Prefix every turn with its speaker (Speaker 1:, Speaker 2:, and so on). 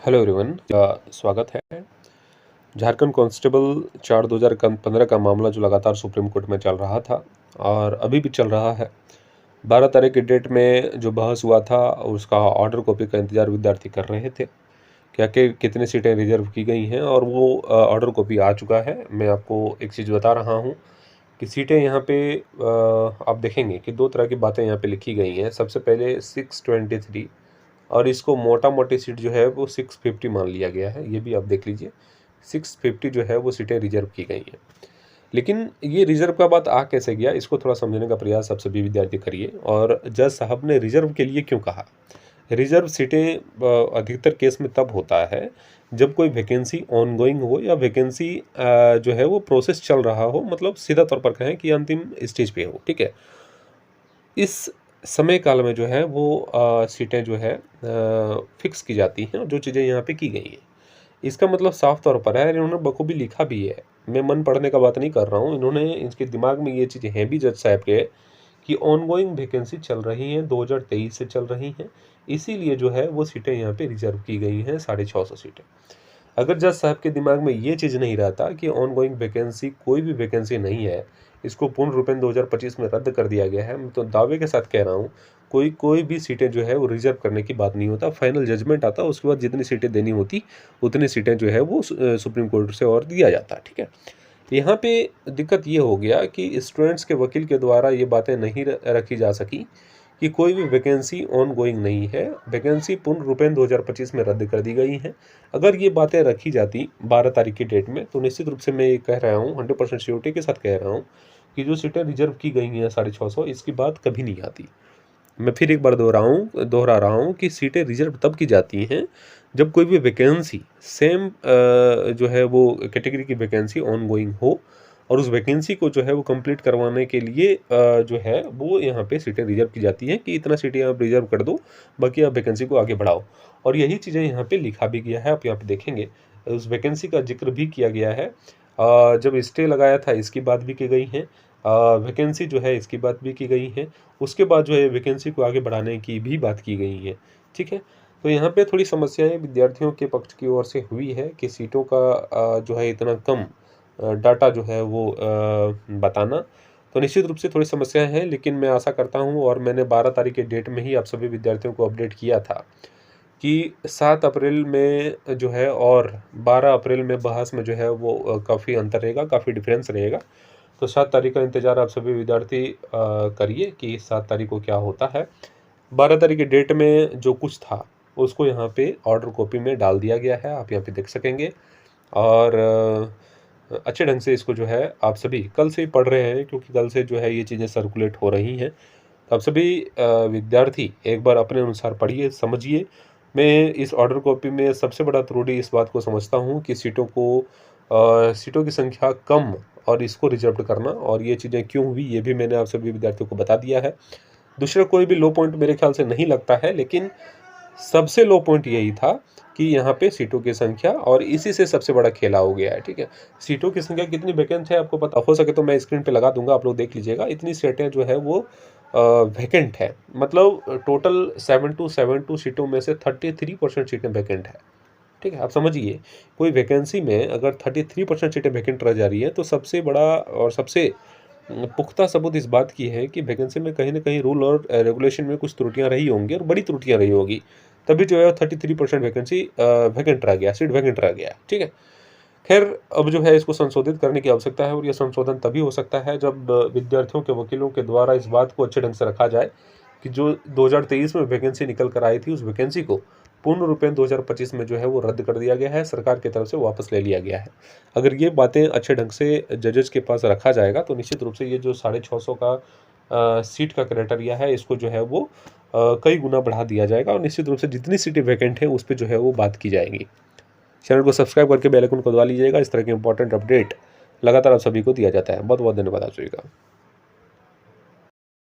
Speaker 1: Hello everyone, स्वागत है। Jharkhand constable 4/2015 का मामला जो लगातार सुप्रीम कोर्ट में चल रहा था और अभी भी चल रहा है। 12 तारीख की डेट में जो बहस हुआ था उसका ऑर्डर कॉपी का इंतजार विद्यार्थी कर रहे थे। क्या कि कितनी सीटें रिजर्व की गई हैं और वो ऑर्डर कॉपी आ चुका है। मैं आपको एक चीज़ बता रहा हूँ कि सीटें यहाँ पे आप देखेंगे कि दो तरह की बातें यहाँ पे लिखी गई हैं। सबसे पहले 623 और इसको मोटा मोटी सीट जो है वो 650 मान लिया गया है। ये भी आप देख लीजिए, 650 जो है वो सीटें रिजर्व की गई हैं। लेकिन ये रिजर्व का बात आ कैसे गया, इसको थोड़ा समझने का प्रयास आप सभी विद्यार्थी करिए। और जज साहब ने रिजर्व के लिए क्यों कहा? रिजर्व सीटें अधिकतर केस में तब होता है जब कोई वैकेंसी ऑनगोइंग हो या वैकेंसी जो है वो प्रोसेस चल रहा हो, मतलब सीधा तौर पर कहें कि अंतिम स्टेज पे हो। ठीक है, इस समय काल में जो है वो सीटें जो है फिक्स की जाती हैं और जो चीज़ें यहाँ पे की गई हैं, इसका मतलब साफ तौर पर है। इन्होंने बखूबी लिखा भी है। मैं मन पढ़ने का बात नहीं कर रहा हूँ, इन्होंने इनके दिमाग में ये चीज़ें हैं भी जज साहब के कि ऑनगोइंग वैकेंसी चल रही हैं, 2023 से चल रही हैं, इसीलिए जो है वो सीटें यहाँ पे रिजर्व की गई हैं, 650 सीटें। अगर जज साहब के दिमाग में ये चीज़ नहीं रहता कि ऑनगोइंग वैकेंसी कोई भी वैकेंसी नहीं है, इसको पूर्ण रूपेण 2025 में रद्द कर दिया गया है, मैं तो दावे के साथ कह रहा हूँ कोई कोई भी सीटें जो है वो रिजर्व करने की बात नहीं होता। फाइनल जजमेंट आता, उसके बाद जितनी सीटें देनी होती उतनी सीटें जो है वो सुप्रीम कोर्ट से और दिया जाता। ठीक है, यहाँ पे दिक्कत ये हो गया कि स्टूडेंट्स के वकील के द्वारा ये बातें नहीं रखी जा सकी कि कोई भी वैकेंसी ऑन गोइंग नहीं है, वैकेंसी पूर्ण रूपेण 2025 में रद्द कर दी गई हैं। अगर ये बातें रखी जाती 12 तारीख की डेट में, तो निश्चित रूप से मैं ये कह रहा हूँ, 100% श्योरिटी के साथ कह रहा हूँ कि जो सीटें रिजर्व की गई हैं 650, इसकी बात कभी नहीं आती। मैं फिर एक बार दोहरा रहा हूँ कि सीटें रिजर्व तब की जाती हैं जब कोई भी वैकेंसी सेम जो है वो कैटेगरी की वैकेंसी ऑन गोइंग हो और उस वैकेंसी को जो है वो कंप्लीट करवाने के लिए जो है वो यहाँ पे सीटें रिजर्व की जाती हैं कि इतना सीटें आप रिजर्व कर दो, बाकी आप वैकेंसी को आगे बढ़ाओ। और यही चीज़ें यहाँ पे लिखा भी गया है, आप यहाँ पे देखेंगे उस वैकेंसी का जिक्र भी किया गया है। जब स्टे लगाया था इसकी बात भी की गई है, वैकेंसी जो है इसकी बात भी की गई है, उसके बाद जो है वैकेंसी को आगे बढ़ाने की भी बात की गई है। ठीक है, तो यहाँ पे थोड़ी समस्याएं विद्यार्थियों के पक्ष की ओर से हुई है कि सीटों का जो है इतना कम डाटा जो है वो बताना, तो निश्चित रूप से थोड़ी समस्याएं हैं। लेकिन मैं आशा करता हूँ और मैंने 12 तारीख के डेट में ही आप सभी विद्यार्थियों को अपडेट किया था कि 7 अप्रैल में जो है और 12 अप्रैल में बहस में जो है वो काफ़ी अंतर रहेगा, काफ़ी डिफरेंस रहेगा। तो 7 तारीख का इंतज़ार आप सभी विद्यार्थी करिए कि 7 तारीख को क्या होता है। 12 तारीख की डेट में जो कुछ था उसको यहाँ पे ऑर्डर कॉपी में डाल दिया गया है, आप यहाँ पे देख सकेंगे। और अच्छे ढंग से इसको जो है आप सभी कल से ही पढ़ रहे हैं, क्योंकि कल से जो है ये चीज़ें सर्कुलेट हो रही हैं। तो आप सभी विद्यार्थी एक बार अपने अनुसार पढ़िए, समझिए। मैं इस ऑर्डर कॉपी में सबसे बड़ा त्रुटि इस बात को समझता हूँ कि सीटों की संख्या कम और इसको रिजर्व करना, और ये चीज़ें क्यों हुई ये भी मैंने आप सभी विद्यार्थियों को बता दिया है। दूसरा कोई भी लो पॉइंट मेरे ख्याल से नहीं लगता है, लेकिन सबसे लो पॉइंट यही था कि यहाँ पे सीटों की संख्या, और इसी से सबसे बड़ा खेला हो गया है। ठीक है, सीटों की संख्या कितनी वैकेंट है आपको पता हो सके तो मैं स्क्रीन पे लगा दूंगा, आप लोग देख लीजिएगा। इतनी सीटें जो है वो वैकेंट है, मतलब टोटल 772 सीटों में से 33% सीटें वैकेंट है। ठीक है, आप समझिए, कोई वैकेंसी में अगर 33% सीटें वैकेंट रह जा रही है तो सबसे बड़ा और सबसे पुख्ता सबूत इस बात की है कि वैकेंसी में कहीं ना कहीं रूल और रेगुलेशन में कुछ त्रुटियां रही होंगी और बड़ी त्रुटियां रही होगी, तभी जो है 33% वैकेंसी वैकेंट रह गया, सीट वैकेंट रह गया। ठीक है, खैर अब जो है इसको संशोधित करने की आवश्यकता है, और यह संशोधन तभी हो सकता है जब विद्यार्थियों के वकीलों के द्वारा इस बात को अच्छे ढंग से रखा जाए कि जो 2023 में वैकेंसी निकल कर आई थी उस वैकेंसी को पूर्ण रूपेण 2025 में जो है वो रद्द कर दिया गया है, सरकार की तरफ से वापस ले लिया गया है। अगर ये बातें अच्छे ढंग से जजेस के पास रखा जाएगा तो निश्चित रूप से ये जो 650 का सीट का क्राइटेरिया है इसको जो है वो कई गुना बढ़ा दिया जाएगा, और निश्चित रूप से जितनी सीटें वैकेंट हैं उस पर जो है वो बात की जाएगी। चैनल को सब्सक्राइब करके बेल आइकन को दबा लीजिएगा। इस तरह के इंपॉर्टेंट अपडेट लगातार आप सभी को दिया जाता है। बहुत बहुत धन्यवाद आप सभी का।